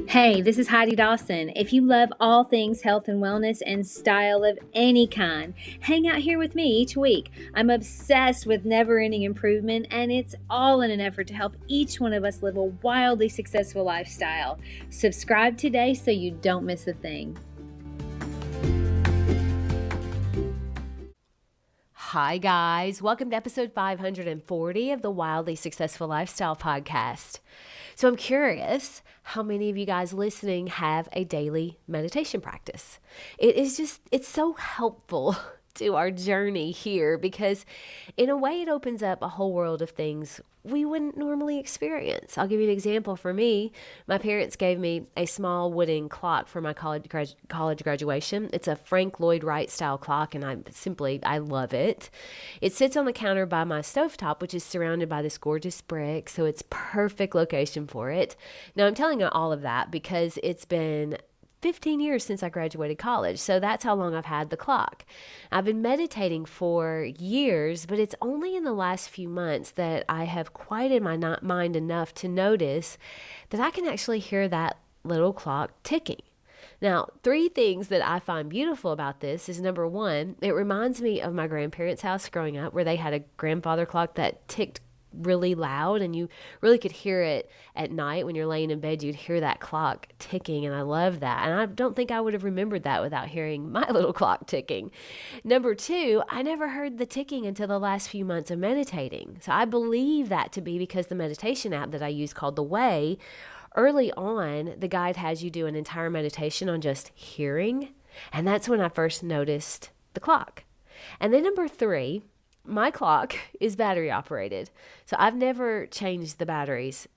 Hey, this is Heidi Dawson. If you love all things health and wellness and style of any kind, hang out here with me each week. I'm obsessed with never-ending improvement, and it's all in an effort to help each one of us live a wildly successful lifestyle. Subscribe today so you don't miss a thing. Hi, guys. Welcome to episode 540 of the Wildly Successful Lifestyle Podcast. So I'm curious how many of you guys listening have a daily meditation practice. It's so helpful to our journey here because in a way it opens up a whole world of things we wouldn't normally experience. I'll give you an example. For me, my parents gave me a small wooden clock for my college graduation. It's a Frank Lloyd Wright style clock, and I love it. It sits on the counter by my stovetop, which is surrounded by this gorgeous brick, so it's perfect location for it. Now, I'm telling you all of that because it's been 15 years since I graduated college. So that's how long I've had the clock. I've been meditating for years, but it's only in the last few months that I have quieted my mind enough to notice that I can actually hear that little clock ticking. Now, 3 things that I find beautiful about this is, number 1, it reminds me of my grandparents' house growing up, where they had a grandfather clock that ticked really loud, and you really could hear it at night when you're laying in bed. You'd hear that clock ticking, and I love that. And I don't think I would have remembered that without hearing my little clock ticking. Number 2, I never heard the ticking until the last few months of meditating. So I believe that to be because the meditation app that I use, called The Way, early on, the guide has you do an entire meditation on just hearing, and that's when I first noticed the clock. And then number 3, my clock is battery operated. So I've never changed the batteries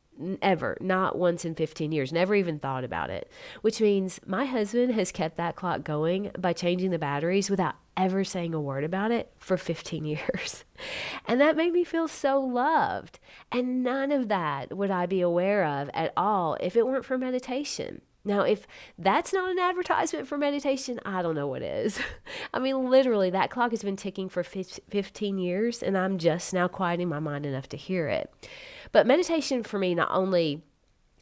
ever, not once in 15 years, never even thought about it, which means my husband has kept that clock going by changing the batteries without ever saying a word about it for 15 years. And that made me feel so loved. And none of that would I be aware of at all if it weren't for meditation. Now, if that's not an advertisement for meditation, I don't know what is. I mean, literally, that clock has been ticking for 15 years, and I'm just now quieting my mind enough to hear it. But meditation for me not only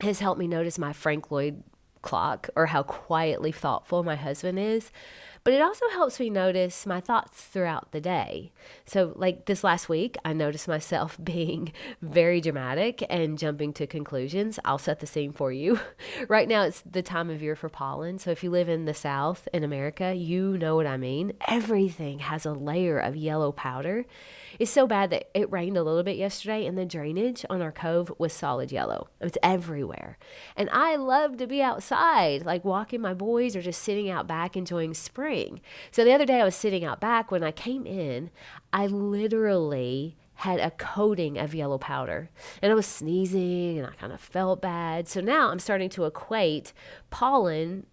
has helped me notice my Frank Lloyd clock, or how quietly thoughtful my husband is, but it also helps me notice my thoughts throughout the day. So like this last week, I noticed myself being very dramatic and jumping to conclusions. I'll set the scene for you. Right now, it's the time of year for pollen. So if you live in the South in America, you know what I mean. Everything has a layer of yellow powder. It's so bad that it rained a little bit yesterday, and the drainage on our cove was solid yellow. It's everywhere. And I love to be outside, like walking my boys or just sitting out back enjoying spring. So the other day I was sitting out back. When I came in, I literally had a coating of yellow powder, and I was sneezing and I kind of felt bad. So now I'm starting to equate pollen,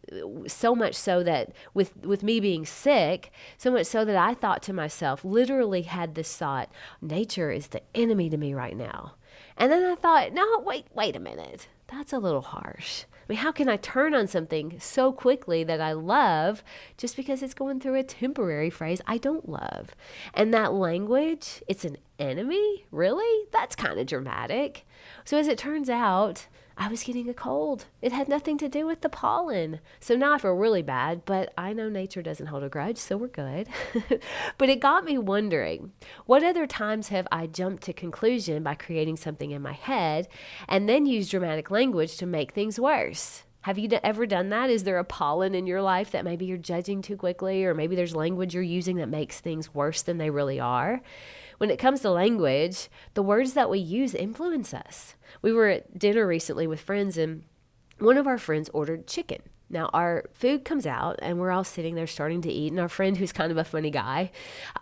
so much so that with me being sick, so much so that I thought to myself, literally had this thought, nature is the enemy to me right now. And then I thought, no, wait a minute. That's a little harsh. I mean, how can I turn on something so quickly that I love just because it's going through a temporary phase I don't love? And that language, it's an enemy? Really? That's kind of dramatic. So as it turns out, I was getting a cold. It had nothing to do with the pollen. So now I feel really bad, but I know nature doesn't hold a grudge, so we're good. But it got me wondering, what other times have I jumped to conclusion by creating something in my head and then used dramatic language to make things worse? Have you ever done that? Is there a pollen in your life that maybe you're judging too quickly, or maybe there's language you're using that makes things worse than they really are? When it comes to language, the words that we use influence us. We were at dinner recently with friends, and one of our friends ordered chicken. Now, our food comes out, and we're all sitting there starting to eat, and our friend, who's kind of a funny guy,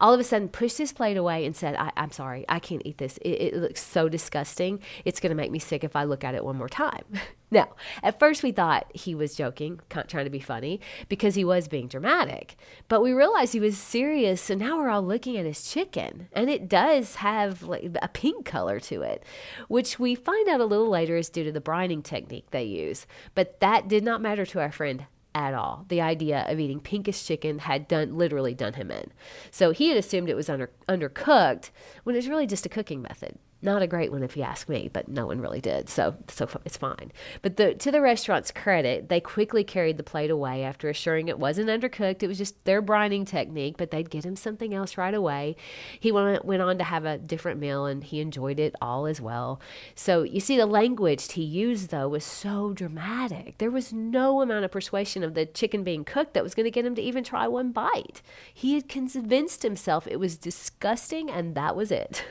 all of a sudden pushed his plate away and said, I'm sorry, I can't eat this. It looks so disgusting. It's going to make me sick if I look at it one more time. Now, at first we thought he was joking, trying to be funny, because he was being dramatic. But we realized he was serious, so now we're all looking at his chicken. And it does have like a pink color to it, which we find out a little later is due to the brining technique they use. But that did not matter to our friend at all. The idea of eating pinkish chicken had literally done him in. So he had assumed it was undercooked when it's really just a cooking method. Not a great one if you ask me, but no one really did, so it's fine. But to the restaurant's credit, they quickly carried the plate away after assuring it wasn't undercooked. It was just their brining technique, but they'd get him something else right away. He went on to have a different meal, and he enjoyed it all as well. So you see, the language he used, though, was so dramatic. There was no amount of persuasion of the chicken being cooked that was going to get him to even try one bite. He had convinced himself it was disgusting, and that was it.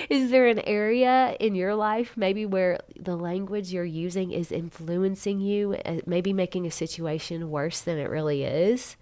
Is there an area in your life maybe where the language you're using is influencing you, maybe making a situation worse than it really is?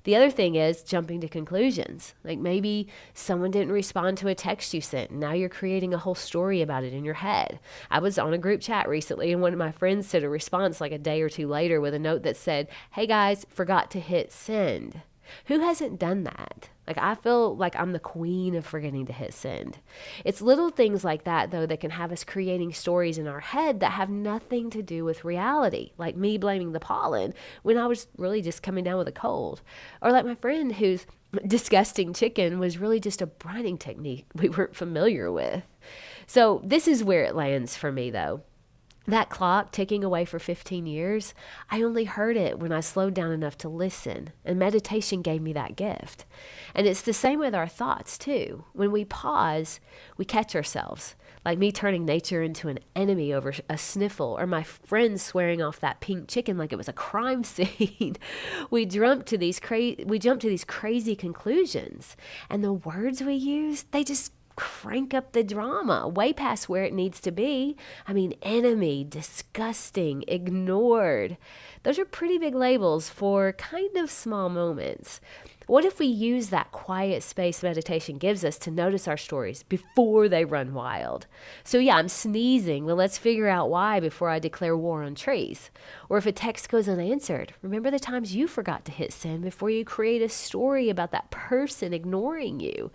The other thing is jumping to conclusions. Like maybe someone didn't respond to a text you sent, and now you're creating a whole story about it in your head. I was on a group chat recently, and one of my friends sent a response like a day or two later with a note that said, "Hey guys, forgot to hit send." Who hasn't done that? Like, I feel like I'm the queen of forgetting to hit send. It's little things like that, though, that can have us creating stories in our head that have nothing to do with reality, like me blaming the pollen when I was really just coming down with a cold. Or like my friend whose disgusting chicken was really just a brining technique we weren't familiar with. So this is where it lands for me, though. That clock ticking away for 15 years, I only heard it when I slowed down enough to listen, and meditation gave me that gift. And it's the same with our thoughts, too. When we pause, we catch ourselves, like me turning nature into an enemy over a sniffle, or my friend swearing off that pink chicken like it was a crime scene. We jump to these crazy conclusions, and the words we use, they just crank up the drama way past where it needs to be. I mean, enemy, disgusting, ignored. Those are pretty big labels for kind of small moments. What if we use that quiet space meditation gives us to notice our stories before they run wild? So yeah, I'm sneezing, but let's figure out why before I declare war on trees. Or if a text goes unanswered, remember the times you forgot to hit send before you create a story about that person ignoring you.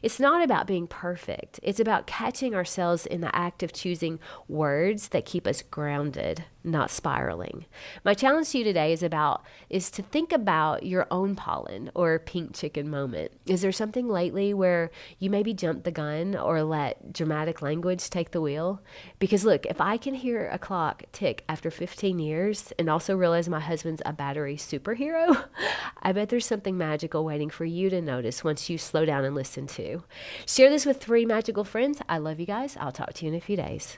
It's not about being perfect. It's about catching ourselves in the act of choosing words that keep us grounded, not spiraling. My challenge to you today is to think about your own pollen or pink chicken moment. Is there something lately where you maybe jumped the gun or let dramatic language take the wheel? Because look, if I can hear a clock tick after 15 years and also realize my husband's a battery superhero, I bet there's something magical waiting for you to notice once you slow down and listen to. Share this with 3 magical friends. I love you guys. I'll talk to you in a few days.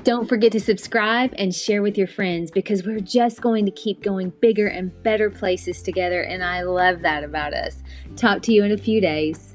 Don't forget to subscribe and share with your friends, because we're just going to keep going bigger and better places together, and I love that about us. Talk to you in a few days.